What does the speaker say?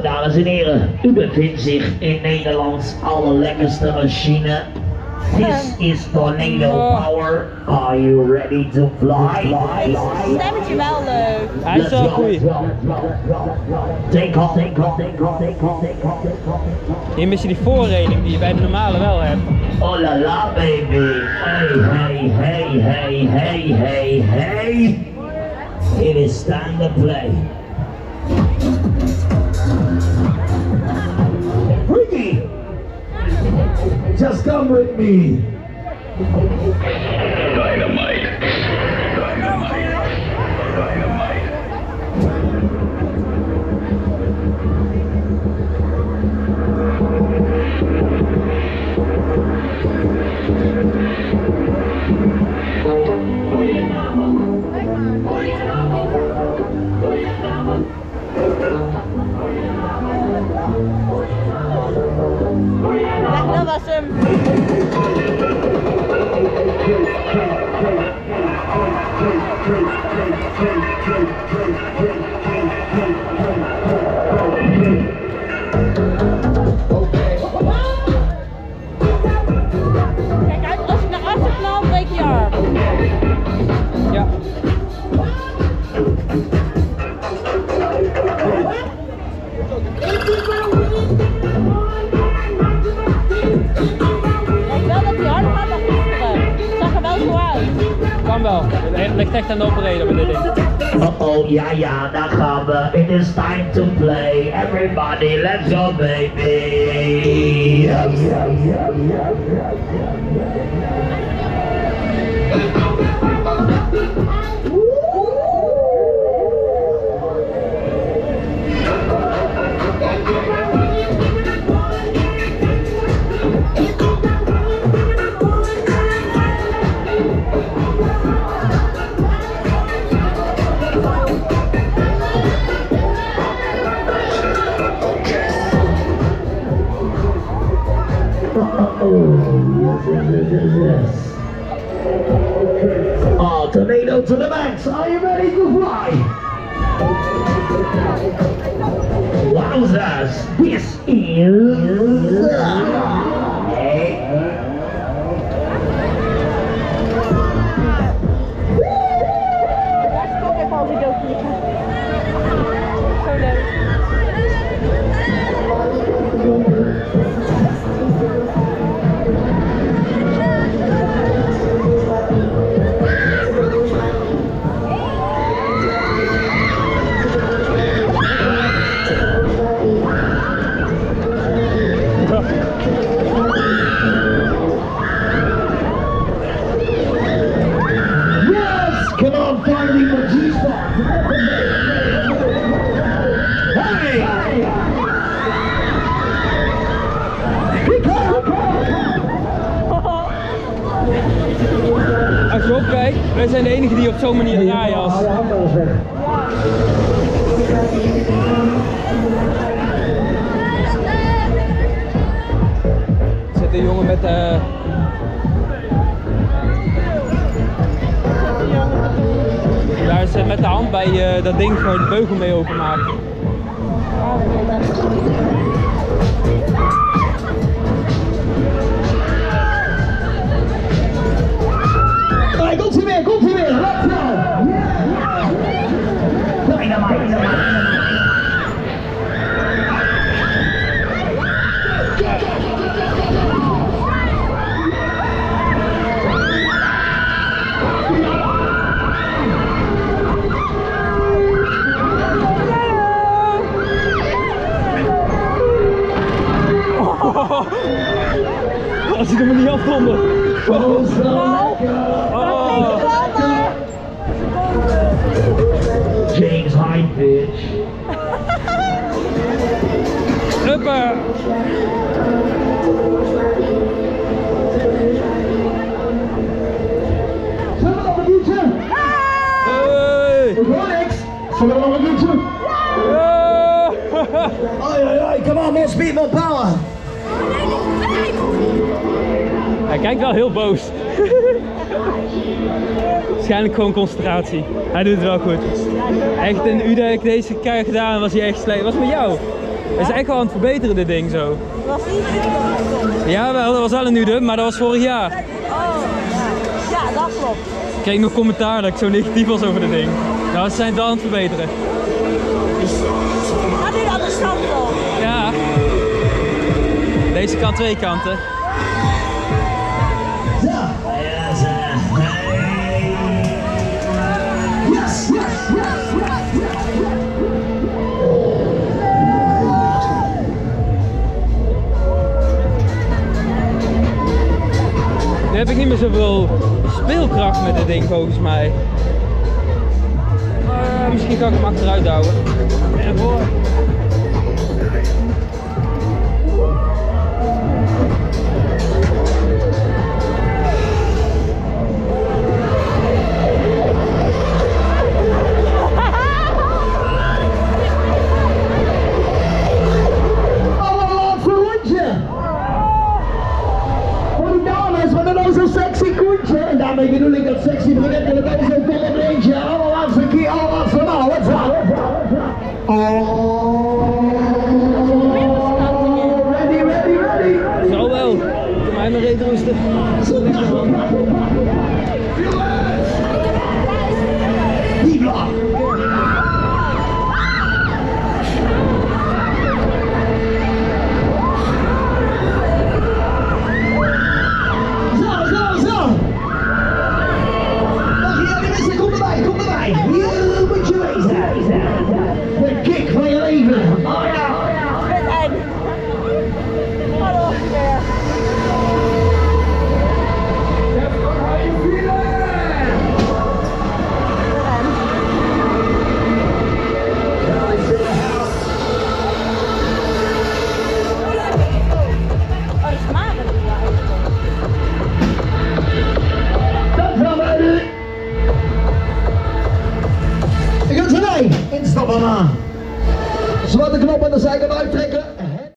Nou, dames en heren, u bevindt zich in Nederlands allerlekkerste machine. This is tornado power. Are you ready to fly? Stemmetje wel leuk. Hij is wel goed. Take off, take off, take off, take off, take off, take off. Hier mis je die voorreling die je bij de normale wel hebt. Oh la la baby. Hey, hey, hey, hey, hey, hey, hey. It is time to play. Ricky, just come with me. Dynamite. Dynamite. Dynamite. Ja, dat was hem. Kijk uit, als je naar achter knalt, breek je arm. Ja. Kijk wel dat hij harder gaat dan gisteren. Het zag er wel zo uit. Kan wel. Het ligt echt aan de operator met dit ding. Oh ja, ja, daar gaan we. It is time to play. Everybody, let's go, baby. Yes. Oh, tornado to the max. Are you ready to fly? Wowzers, this is... Stop even al die dood vliegen. Zo leuk. Come on, finding the G-spot. Hey! Als je opkijkt, wij zijn de enigen die op zo'n manier draaien als... Er zit een jongen met Daar zit met de hand bij dat ding waar je de beugel mee openmaakt. Allee, komt ie weer, komt ie weer. Let's go. Dynamite. Als ik hem er niet afkomt. Oh, James Hyde, bitch. Huppa! Zullen we nog een liedje? Hey! Rolex, zullen we nog een liedje? Oi, come on, more speed, more power. Hij kijkt wel heel boos. Waarschijnlijk gewoon concentratie. Hij doet het wel goed. Echt een uur dat ik deze keer gedaan was hij echt slecht. Wat is met jou? Het is echt wel aan het verbeteren dit ding zo. Het was niet super. Ja, wel, dat was wel een nude, maar dat was vorig jaar. Oh, ja. Ja, dat klopt. Ik kreeg nog commentaar dat ik zo negatief was over dit ding. Nou, ze zijn het wel aan het verbeteren. Ga nu aan de stand op. Ja. Deze kant 2 kanten. Ja. Yes, yes, yes, yes. Nu heb ik niet meer zoveel speelkracht met dit ding volgens mij. Maar misschien kan ik hem achteruit houden. En voor. En daarmee bedoel ik dat sexy brengt en het ook zo'n volle range. Allerlaatste keer, allerlaatste maal. What's up? Ready, ready, ready. Zo wel. Doe mij maar reet roesten. Die blok. Hier moet je wezen. De kick van je leven. Oh ja. Het einde. Hallo weer. Oh, die smaken die wel Dat gaan wij nu. Ik ga erbij. Instappen aan. Zwarte knop aan de zijkant uittrekken.